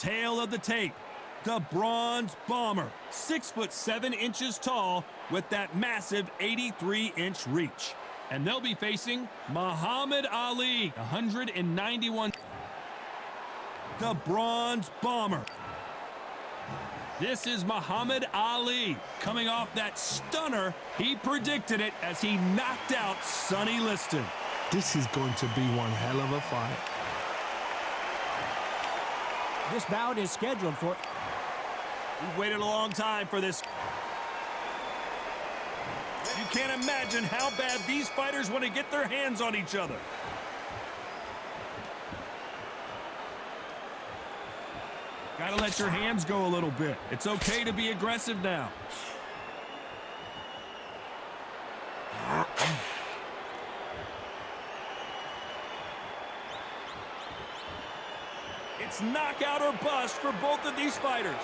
tale of the tape. The Bronze Bomber, 6'7" tall with that massive 83-inch reach. And they'll be facing Muhammad Ali, 191. The Bronze Bomber. This is Muhammad Ali coming off that stunner. He predicted it as he knocked out Sonny Liston. This is going to be one hell of a fight. This bout is scheduled for... We've waited a long time for this. You can't imagine how bad these fighters want to get their hands on each other. Gotta let your hands go a little bit. It's okay to be aggressive now. It's knockout or bust for both of these fighters.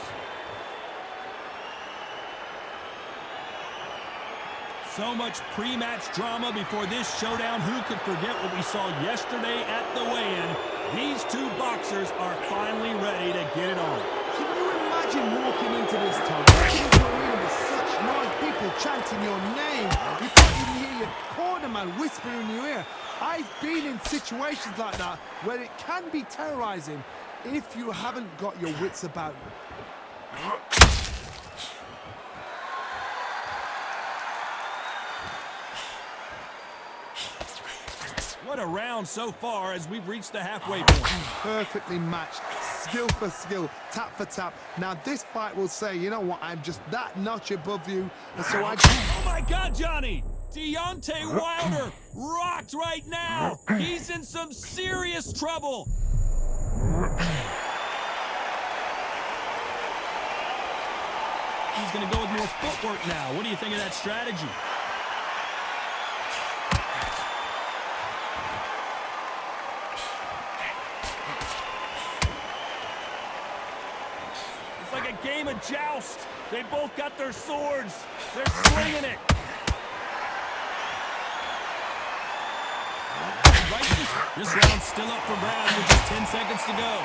So much pre-match drama before this showdown. Who could forget what we saw yesterday at the weigh-in? These two boxers are finally ready to get it on. Can you imagine walking into this time, walking into a room with such noise, people chanting your name? You can't even hear your corner man whispering in your ear. I've been in situations like that where it can be terrorizing if you haven't got your wits about you. What a round so far as we've reached the halfway point. Perfectly matched, skill for skill, tap for tap. Now this fight will say, you know what, I'm just that notch above you, and so I... Oh my God, Johnny! Deontay Wilder rocked right now! He's in some serious trouble! He's gonna go with more footwork now. What do you think of that strategy? It's like a game of joust. They both got their swords. They're swinging it. This round's still up for grabs with just 10 seconds to go.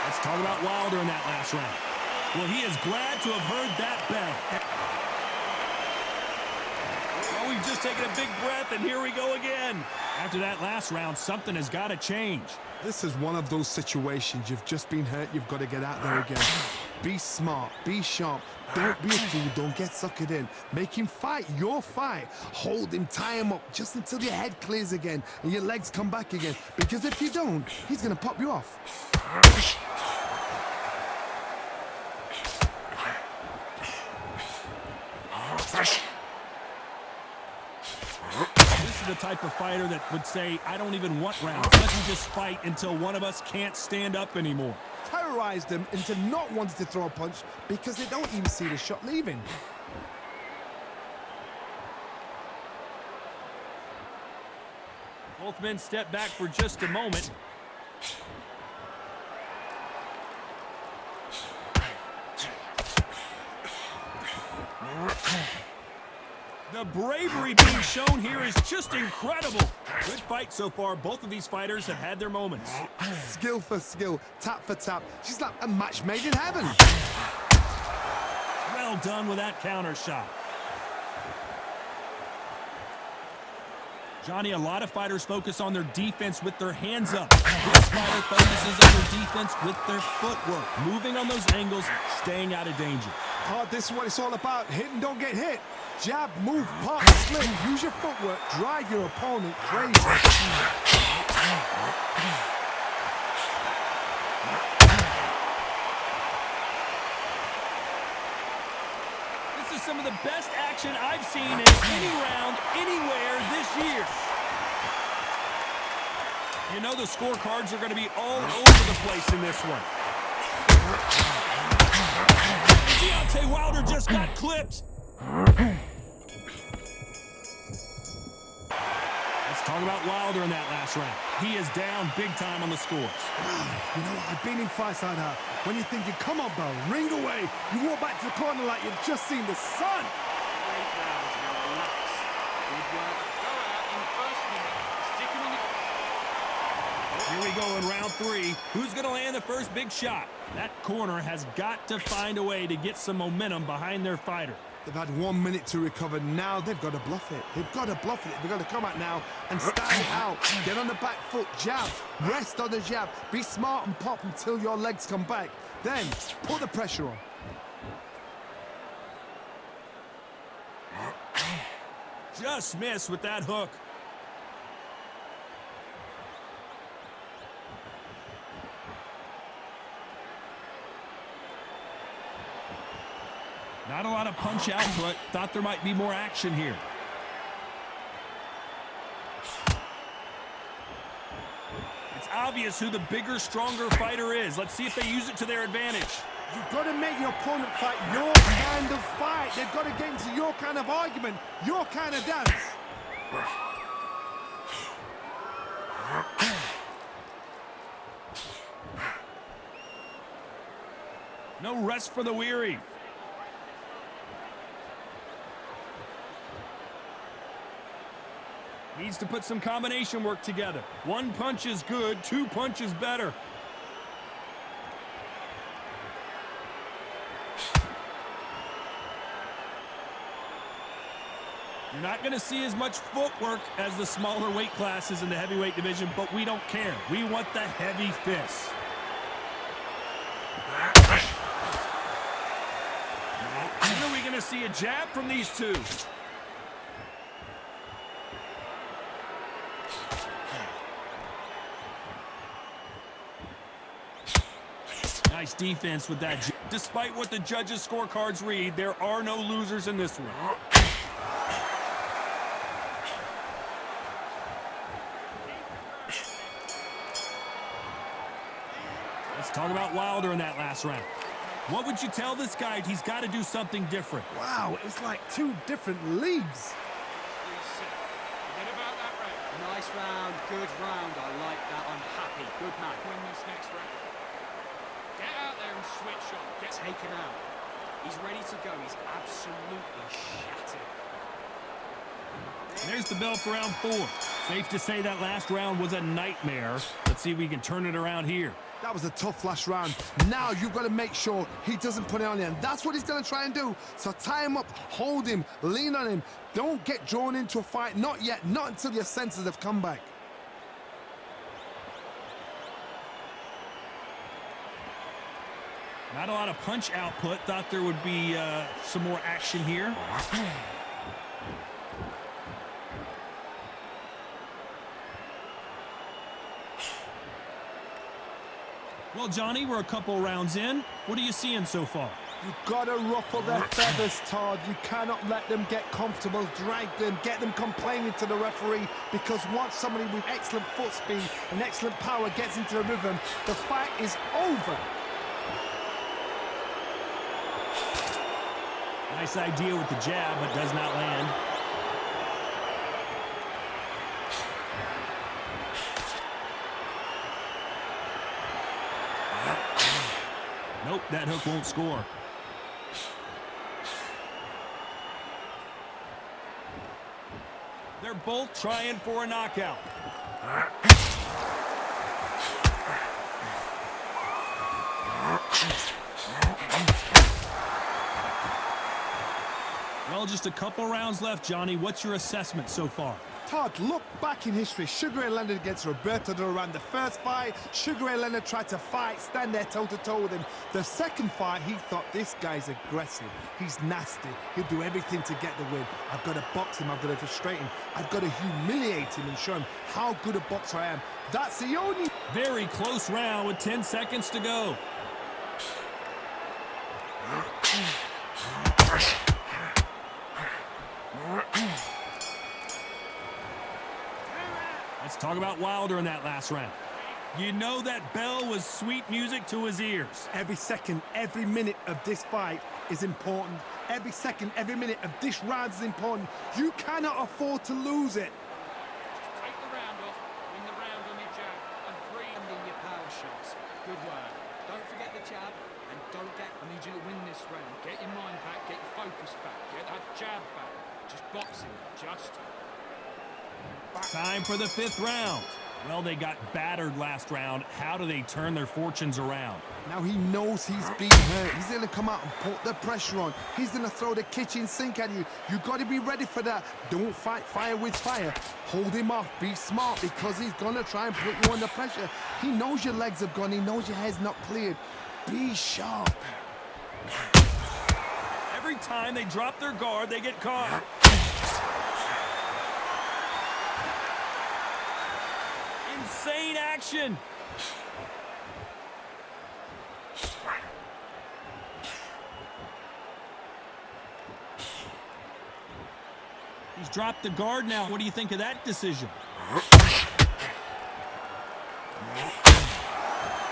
Let's talk about Wilder in that last round. Well, he is glad to have heard that bell. Well, we've just taken a big breath, and here we go again. After that last round, something has got to change. This is one of those situations. You've just been hurt. You've got to get out there again. Be smart. Be sharp. Don't be a fool. Don't get suckered in. Make him fight your fight. Hold him. Tie him up just until your head clears again and your legs come back again. Because if you don't, he's going to pop you off. This is the type of fighter that would say, I don't even want rounds. Let's just fight until one of us can't stand up anymore. Terrorized them into not wanting to throw a punch because they don't even see the shot leaving. Both men step back for just a moment. The bravery being shown here is just incredible. Good fight so far. Both of these fighters have had their moments. Skill for skill, tap for tap. She's like a match made in heaven. Well done with that counter shot. Johnny, a lot of fighters focus on their defense with their hands up. This fighter focuses on their defense with their footwork. Moving on those angles, staying out of danger. Oh, this is what it's all about. Hit and don't get hit. Jab, move, pop, slip. Use your footwork. Drive your opponent crazy. This is some of the best action I've seen in any round, anywhere this year. You know the scorecards are going to be all over the place in this one. Deontay Wilder just got clipped. Let's talk about Wilder in that last round. He is down big time on the scores. You know what? I've been in fights like that. When you're thinking, come on, bro, ring away. You walk back to the corner like you've just seen the sun. Great round, we go in round 3. Who's going to land the first big shot? That corner has got to find a way to get some momentum behind their fighter. They've had 1 minute to recover. Now they've got to bluff it. They've got to bluff it. They've got to come out now and stand out. Get on the back foot, jab. Rest on the jab. Be smart and pop until your legs come back. Then put the pressure on. Just missed with that hook. Not a lot of punch out to it. Thought there might be more action here. It's obvious who the bigger, stronger fighter is. Let's see if they use it to their advantage. You've got to make your opponent fight your kind of fight. They've got to get into your kind of argument, your kind of dance. No rest for the weary. Needs to put some combination work together. 1 punch is good, 2 punches better. You're not going to see as much footwork as the smaller weight classes in the heavyweight division, but we don't care. We want the heavy fists. When are we going to see a jab from these two? Nice defense with that. Despite what the judges' scorecards read, there are no losers in this one. Let's talk about Wilder in that last round. What would you tell this guy? He's got to do something different. Wow, it's like 2 different leagues. Forget about that round. Nice round, good round. I like that. I'm happy. Good man. Win this next round. Get out there and switch on. Get Taken out. He's ready to go. He's absolutely shattered. There's the bell for round 4. Safe to say that last round was a nightmare. Let's see if we can turn it around here. That was a tough last round. Now you've got to make sure he doesn't put it on you. And that's what he's going to try and do. So tie him up, hold him, lean on him. Don't get drawn into a fight. Not yet. Not until your senses have come back. Not a lot of punch output. Thought there would be some more action here. Well, Johnny, we're a couple rounds in. What are you seeing so far? You've got to ruffle their feathers, Todd. You cannot let them get comfortable, drag them, get them complaining to the referee, because once somebody with excellent foot speed and excellent power gets into the rhythm, the fight is over. Nice idea with the jab, but does not land. Nope, that hook won't score. They're both trying for a knockout. Well, just a couple rounds left, Johnny. What's your assessment so far? Todd, look back in history. Sugar Ray Leonard against Roberto Duran. The first fight, Sugar Ray Leonard tried to fight, stand there toe-to-toe with him. The second fight, he thought, this guy's aggressive. He's nasty. He'll do everything to get the win. I've got to box him. I've got to frustrate him. I've got to humiliate him and show him how good a boxer I am. That's the only... Very close round with 10 seconds to go. Let's talk about Wilder in that last round. You know that bell was sweet music to his ears. Every second, every minute of this fight is important. Every second, every minute of this round is important. You cannot afford to lose it. Take the round off, win the round on your jab, and breathe In your power shots. Good work. Don't forget the jab, and don't get... I need you to win this round. Get your mind back, get your focus back, get that jab back. Just boxing, just. Time for the 5th round. Well, they got battered last round. How do they turn their fortunes around? Now he knows he's being hurt. He's going to come out and put the pressure on. He's going to throw the kitchen sink at you. You got to be ready for that. Don't fight fire with fire. Hold him off. Be smart because he's going to try and put you under pressure. He knows your legs have gone. He knows your head's not cleared. Be sharp. Every time they drop their guard, they get caught. Insane action. He's dropped the guard now. What do you think of that decision?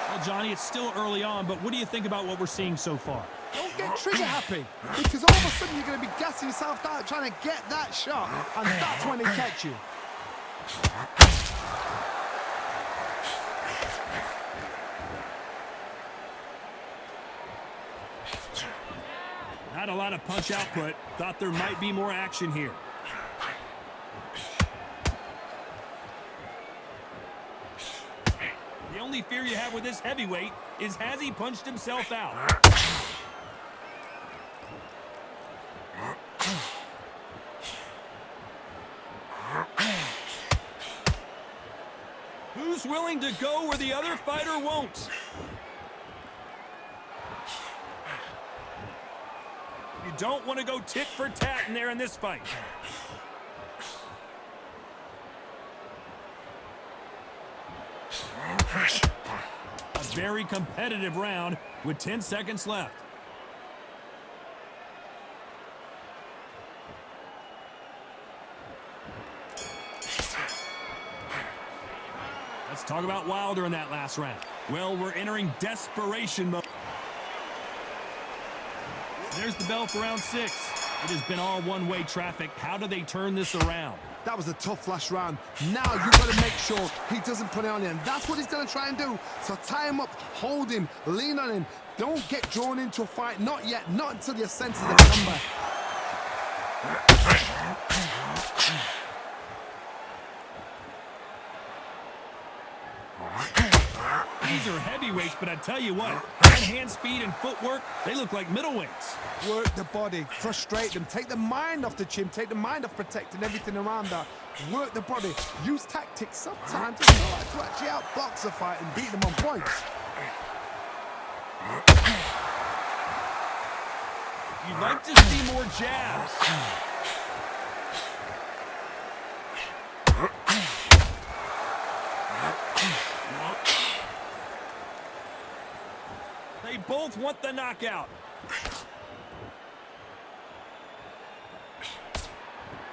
Well, Johnny, it's still early on, but what do you think about what we're seeing so far? Don't get trigger happy, because all of a sudden you're going to be gassing yourself out trying to get that shot, and that's when they catch you. Not a lot of punch output. Thought there might be more action here. The only fear you have with this heavyweight is, has he punched himself out? Who's willing to go where the other fighter won't? You don't want to go tit for tat in there in this fight. A very competitive round with 10 seconds left. Let's talk about Wilder in that last round. Well, we're entering desperation mode. There's the bell for round 6. It has been all one-way traffic. How do they turn this around? That was a tough last round. Now you've got to make sure he doesn't put it on you, and that's what he's going to try and do. So tie him up, hold him, lean on him. Don't get drawn into a fight. Not yet. Not until your senses have come back. These are heavyweights, but I tell you what, that hand speed and footwork, they look like middleweights. Work the body, frustrate them, take the mind off the chin, take the mind off protecting everything around that. Work the body, use tactics sometimes to actually outbox a fight and beat them on points. You'd like to see more jabs. They both want the knockout.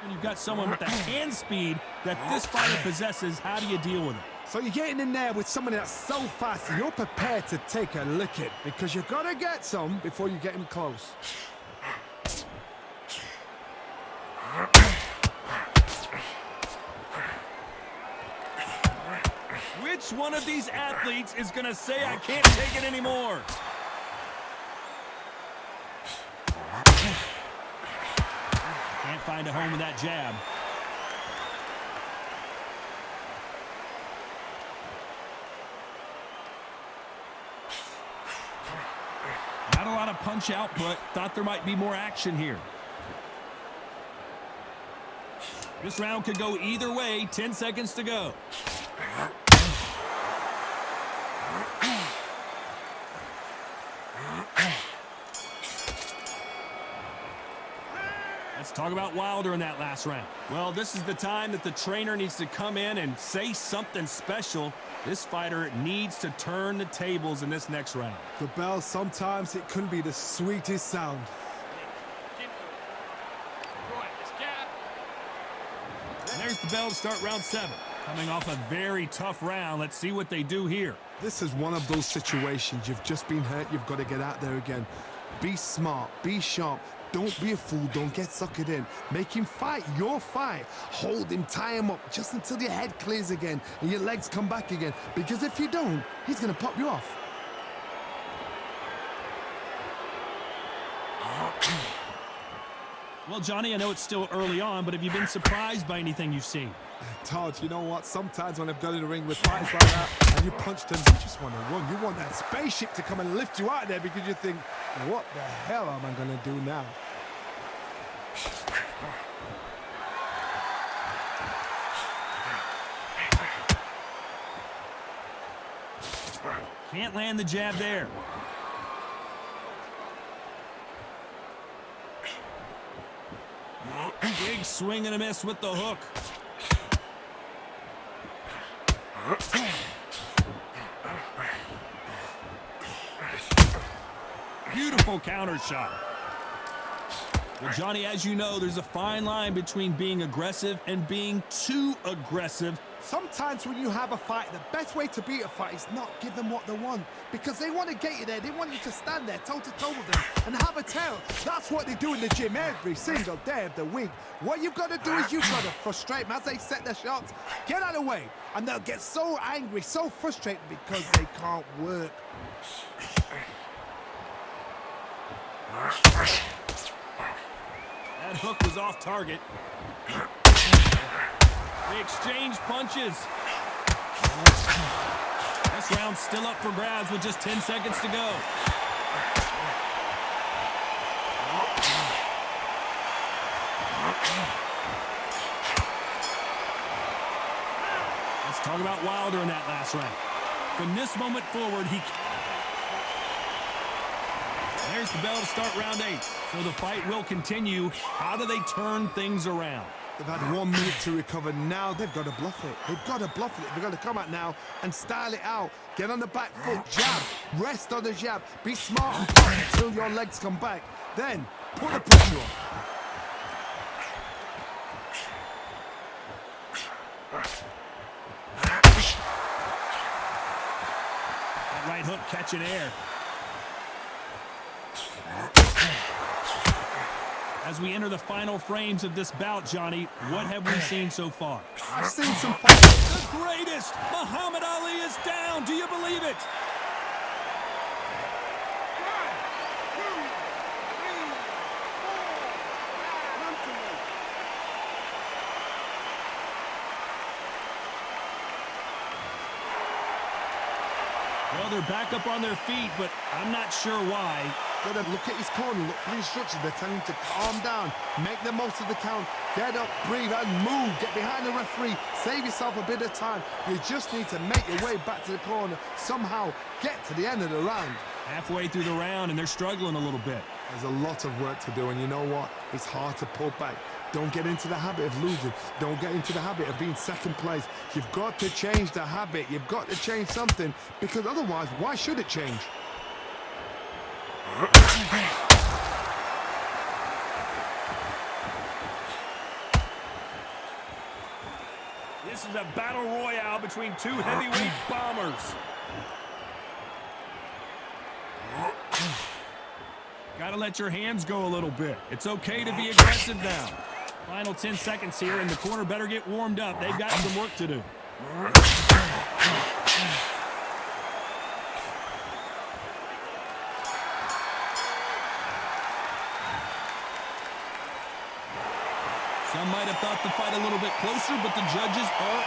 When you've got someone with the hand speed that this fighter possesses, how do you deal with it? So you're getting in there with somebody that's so fast, you're prepared to take a licking because you've got to get some before you get him close. Which one of these athletes is going to say, I can't take it anymore? Can't find a home with that jab. Not a lot of punch output. Thought there might be more action here. This round could go either way. 10 seconds to go. Let's talk about Wilder in that last round. Well, this is the time that the trainer needs to come in and say something special. This fighter needs to turn the tables in this next round. The bell, sometimes it can be the sweetest sound. Right, let's jab. And there's the bell to start round 7. Coming off a very tough round. Let's see what they do here. This is one of those situations. You've just been hurt. You've got to get out there again. Be smart. Be sharp. Don't be a fool. Don't get suckered in. Make him fight your fight. Hold him, tie him up just until your head clears again and your legs come back again. Because if you don't, he's going to pop you off. Well, Johnny, I know it's still early on, but have you been surprised by anything you've seen? Todd, you know what? Sometimes when I've gone in the ring with fighters like that and you punch them, you just want to run. You want that spaceship to come and lift you out of there because you think, what the hell am I going to do now? Can't land the jab there. Big swing and a miss with the hook. Beautiful counter shot. Well, Johnny, as you know, there's a fine line between being aggressive and being too aggressive. Sometimes when you have a fight, the best way to beat a fight is not give them what they want, because they want to get you there. They want you to stand there toe-to-toe with them and have a tail. That's what they do in the gym every single day of the week. What you've got to do is you've got to frustrate them as they set their shots. Get out of the way, and they'll get so angry, so frustrated because they can't work. That hook was off target. They exchange punches. This round's still up for grabs with just 10 seconds to go. Let's talk about Wilder in that last round. From this moment forward, there's the bell to start round 8. So the fight will continue. How do they turn things around? They've had 1 minute to recover. Now they've got to bluff it. They've got to bluff it. They've got to come out now and style it out. Get on the back foot, jab, rest on the jab. Be smart and punch until your legs come back. Then put the pressure on. That right hook catching air. As we enter the final frames of this bout, Johnny, what have we seen so far? I've seen some fights. The greatest! Muhammad Ali is down! Do you believe it? Well, they're back up on their feet, but I'm not sure why. Got to look at his corner, look for the instructions. They're telling him to calm down, make the most of the count, get up, breathe, and move. Get behind the referee, save yourself a bit of time. You just need to make your way back to the corner, somehow get to the end of the round. Halfway through the round, and they're struggling a little bit. There's a lot of work to do, and you know what? It's hard to pull back. Don't get into the habit of losing. Don't get into the habit of being second place. You've got to change the habit. You've got to change something, because otherwise, why should it change? This is a battle royale between two heavyweight bombers. Gotta let your hands go a little bit. It's okay to be aggressive now. Final 10 seconds here, and the corner better get warmed up. They've got some work to do. Some might have thought the fight a little bit closer, but the judges are